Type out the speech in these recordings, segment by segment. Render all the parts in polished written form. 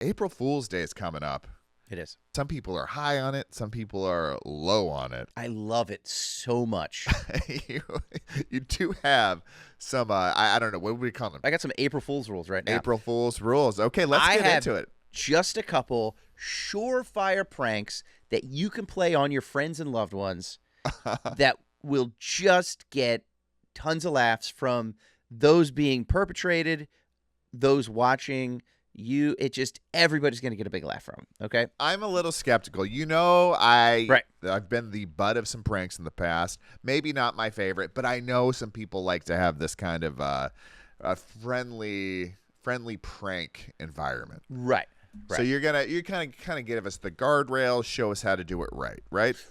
April Fool's Day is coming up. It is. Some people are high on it. Some people are low on it. I love it so much. you do have some, I don't know, what would we call them? I got some April Fool's rules right now. April Fool's rules. Okay, let's get into it. Just a couple surefire pranks that you can play on your friends and loved ones that will just get tons of laughs from those being perpetrated, those watching you. Everybody's going to get a big laugh from them, okay? I'm a little skeptical. I've been the butt of some pranks in the past. Maybe not my favorite, but I know some people like to have this kind of a friendly prank environment. Right. So you're kind of give us the guardrails, show us how to do it right?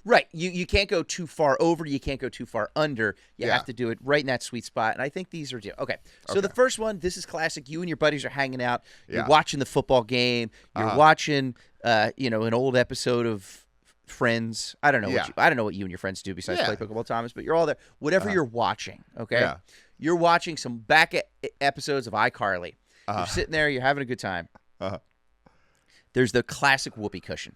Right. You can't go too far over, you can't go too far under. You have to do it right in that sweet spot. And I think these are okay. So the first one, this is classic. You and your buddies are hanging out. You're watching the football game. You're watching an old episode of Friends. I don't know what you and your friends do besides play pickleball, Thomas, but you're all there. Whatever you're watching, okay? Yeah. You're watching some back episodes of iCarly. You're sitting there, you're having a good time. There's the classic whoopee cushion.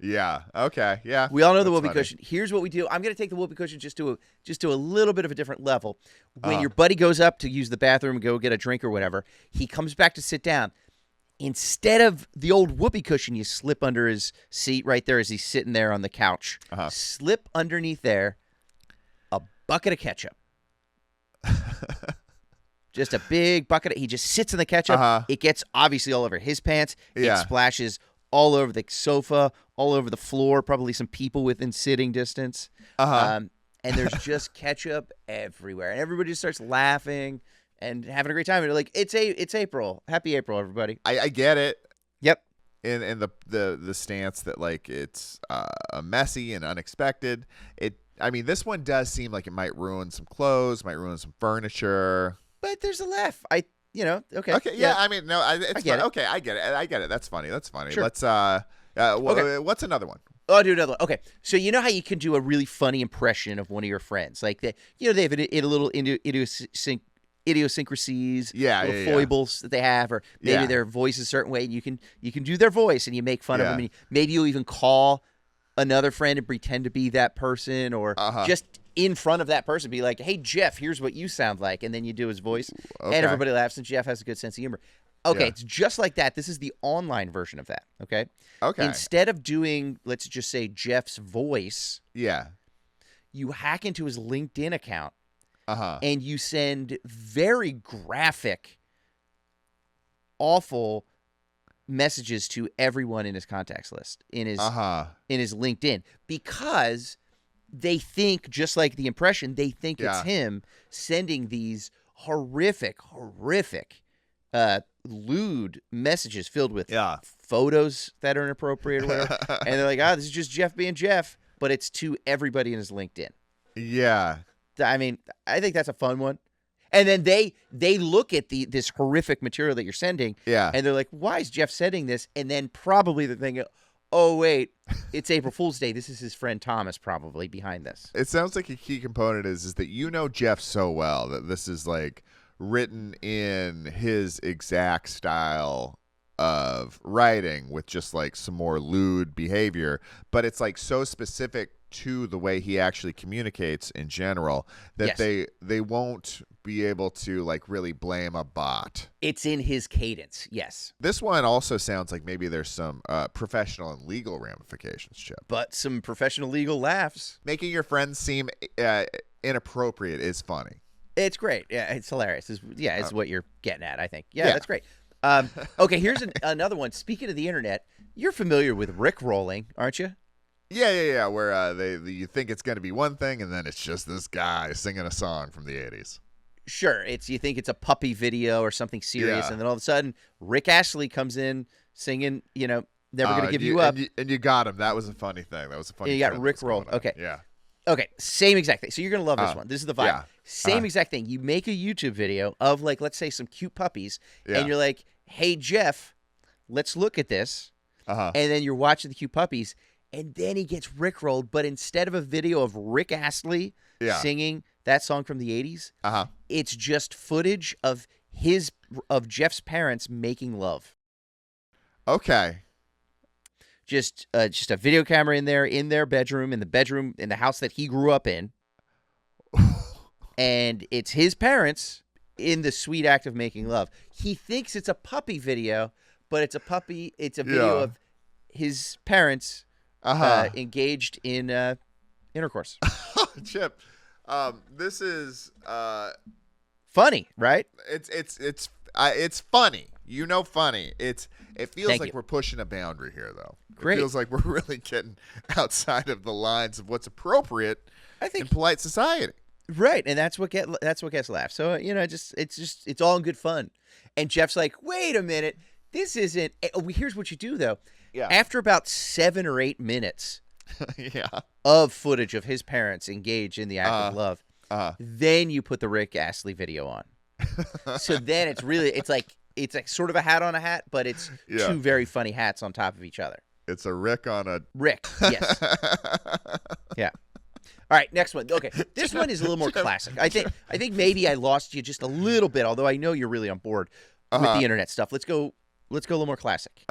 Yeah. Okay. Yeah. We all know the whoopee cushion. Here's what we do. I'm going to take the whoopee cushion just to a little bit of a different level. When your buddy goes up to use the bathroom and go get a drink or whatever, he comes back to sit down. Instead of the old whoopee cushion, you slip under his seat right there as he's sitting there on the couch. Slip underneath there a bucket of ketchup. Just a big bucket. He just sits in the ketchup. It gets obviously all over his pants. It splashes all over the sofa, all over the floor, probably some people within sitting distance. And there's just ketchup everywhere. And everybody just starts laughing and having a great time. And they're like, it's April. Happy April, everybody. I get it. Yep. In the stance that like it's messy and unexpected. This one does seem like it might ruin some clothes, might ruin some furniture. But there's a laugh. Okay. Okay. Yeah. It's fun. Okay. I get it. That's funny. Sure. Let's. What's another one? Oh, I'll do another one. Okay. So you know how you can do a really funny impression of one of your friends, like they have a little idiosyncrasies, foibles that they have, or maybe their voice is a certain way, and you can do their voice and you make fun of them. And maybe you'll even call another friend and pretend to be that person, or just in front of that person be like, hey, Jeff, here's what you sound like. And then you do his voice and everybody laughs, and Jeff has a good sense of humor. Okay, it's just like that. This is the online version of that, okay? Okay. Instead of doing, let's just say, Jeff's voice, you hack into his LinkedIn account and you send very graphic, awful messages to everyone in his contacts list, in his LinkedIn, because they think, just like the impression, they think it's him sending these horrific, lewd messages filled with photos that are inappropriate or whatever. And they're like, this is just Jeff being Jeff, but it's to everybody in his LinkedIn. Yeah. I think that's a fun one. And then they look at this horrific material that you're sending, and they're like, why is Jeff sending this? And then probably they're thinking, oh, wait, it's April Fool's Day. This is his friend Thomas probably behind this. It sounds like a key component is that you know Jeff so well that this is like written in his exact style of writing with just like some more lewd behavior, but it's like so specific to the way he actually communicates in general that they won't be able to like really blame a bot. It's in his cadence. Yes. This one also sounds like maybe there's some professional and legal ramifications, Chip. But some professional legal laughs. Making your friends seem inappropriate is funny. It's great. Yeah, it's hilarious. It's what you're getting at, I think. Yeah. That's great. Okay, here's another one. Speaking of the internet, you're familiar with Rickrolling, aren't you? Yeah. Where you think it's going to be one thing, and then it's just this guy singing a song from the 80s. Sure. You think it's a puppy video or something serious, and then all of a sudden, Rick Astley comes in singing, Never Gonna Give You Up. And you got him. That was a funny thing. That was a funny thing. You got Rickrolled. Okay. Yeah. Okay, same exact thing. So you're going to love this one. This is the vibe. Yeah. Same exact thing. You make a YouTube video of, like, let's say some cute puppies, and you're like, hey, Jeff, let's look at this. And then you're watching the cute puppies, and then he gets Rickrolled, but instead of a video of Rick Astley singing that song from the 80s, it's just footage of Jeff's parents making love. Okay. Just a video camera in their bedroom, in the house that he grew up in. And it's his parents in the sweet act of making love. He thinks it's a puppy video, but it's a video of his parents engaged in intercourse. Chip, this is funny, right? It's funny. Funny. It feels Thank like you. we're pushing a boundary here, though. Great. It feels like we're really getting outside of the lines of what's appropriate in polite society. Right, and that's what gets laughs. So it's all in good fun. And Jeff's like, wait a minute, this isn't. Here's what you do though. Yeah. After about 7 or 8 minutes, of footage of his parents engaged in the act of love, then you put the Rick Astley video on. So then it's like sort of a hat on a hat, but it's two very funny hats on top of each other. It's a Rick on a Rick. Yes. Yeah. All right, next one. Okay, this one is a little more classic. I think maybe I lost you just a little bit, although I know you're really on board with the internet stuff. Let's go a little more classic.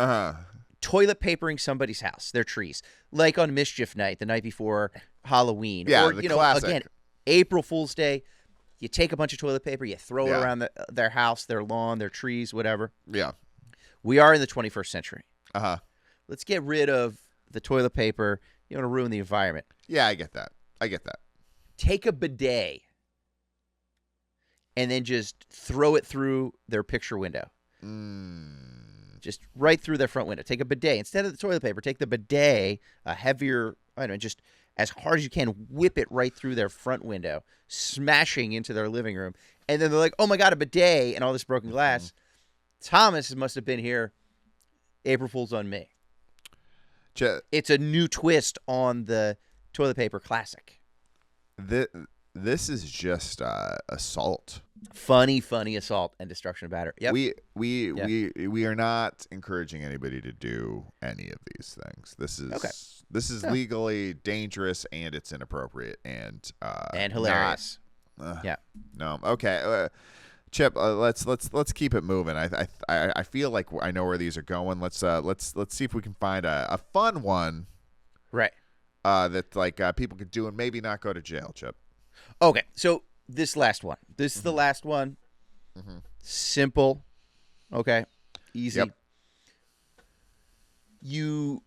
Toilet papering somebody's house, their trees, like on Mischief Night, the night before Halloween, or classic. Again, April Fool's Day. You take a bunch of toilet paper, you throw it around their house, their lawn, their trees, whatever. Yeah. We are in the 21st century. Let's get rid of the toilet paper. You don't want to ruin the environment. Yeah, I get that. Take a bidet and then just throw it through their picture window. Just right through their front window. Take a bidet. Instead of the toilet paper, take the bidet, a heavier, just as hard as you can, whip it right through their front window, smashing into their living room. And then they're like, oh my God, a bidet and all this broken glass. Thomas must have been here. April Fool's on me. It's a new twist on the toilet paper classic. This is just assault. Funny assault and destruction of battery. Yep. We are not encouraging anybody to do any of these things. This is legally dangerous and it's inappropriate and hilarious. No. Okay. Chip, let's keep it moving. I feel like I know where these are going. Let's see if we can find a fun one. Right. That people could do and maybe not go to jail, Chip. Okay, so this last one. This is the last one. Simple. Okay. Easy. Yep. You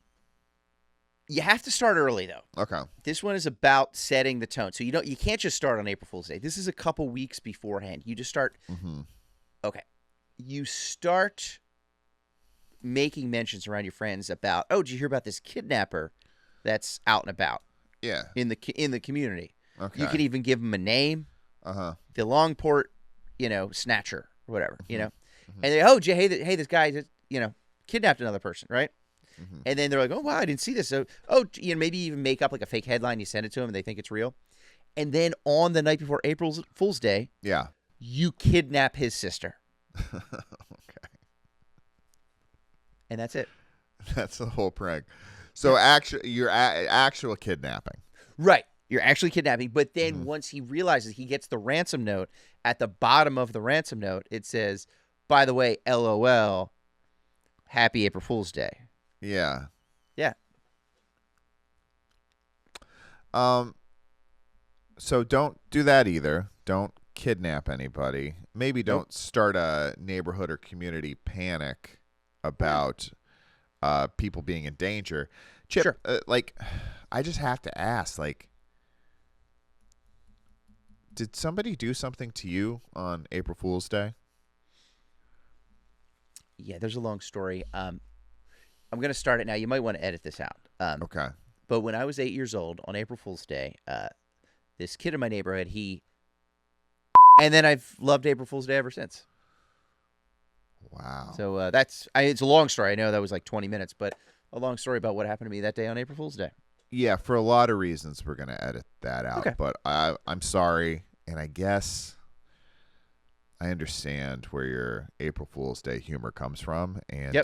have to start early though. Okay. This one is about setting the tone. So you can't just start on April Fool's Day. This is a couple weeks beforehand. You just start. Okay. You start making mentions around your friends about, did you hear about this kidnapper that's out and about? Yeah. In the community. Okay. You could even give him a name. The Longport, snatcher or whatever, And they, hey, this guy, kidnapped another person, right? And then they're like, oh, wow, I didn't see this. So, maybe even make up like a fake headline. You send it to them and they think it's real. And then on the night before April Fool's Day, you kidnap his sister. Okay. And that's it. That's the whole prank. So you're actual kidnapping. Right. You're actually kidnapping. But then once he realizes, he gets the ransom note. At the bottom of the ransom note, it says, by the way, LOL, happy April Fool's Day. Yeah. Yeah. So don't do that either. Don't kidnap anybody. Maybe don't start a neighborhood or community panic about people being in danger. Chip, sure. I just have to ask, did somebody do something to you on April Fool's Day? Yeah, there's a long story. I'm going to start it now. You might want to edit this out. Okay. But when I was 8 years old on April Fool's Day, this kid in my neighborhood, and then I've loved April Fool's Day ever since. Wow. So it's a long story. I know that was like 20 minutes, but a long story about what happened to me that day on April Fool's Day. Yeah, for a lot of reasons, we're going to edit that out. Okay. But I'm sorry, and I guess I understand where your April Fool's Day humor comes from, and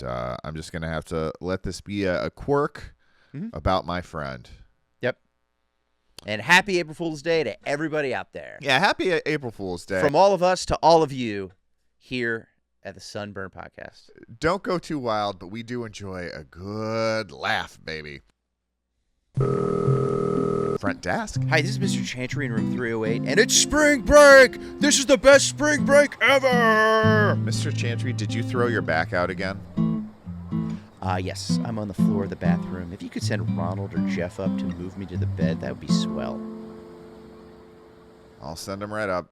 I'm just going to have to let this be a quirk about my friend. Yep. And happy April Fool's Day to everybody out there. Yeah, happy April Fool's Day. From all of us to all of you here at the Sunburnt Podcast. Don't go too wild, but we do enjoy a good laugh, baby. Front desk. Hi, this is Mr. Chantry in room 308, and it's spring break! This is the best spring break ever! Mr. Chantry, did you throw your back out again? Yes, I'm on the floor of the bathroom. If you could send Ronald or Jeff up to move me to the bed, that would be swell. I'll send them right up.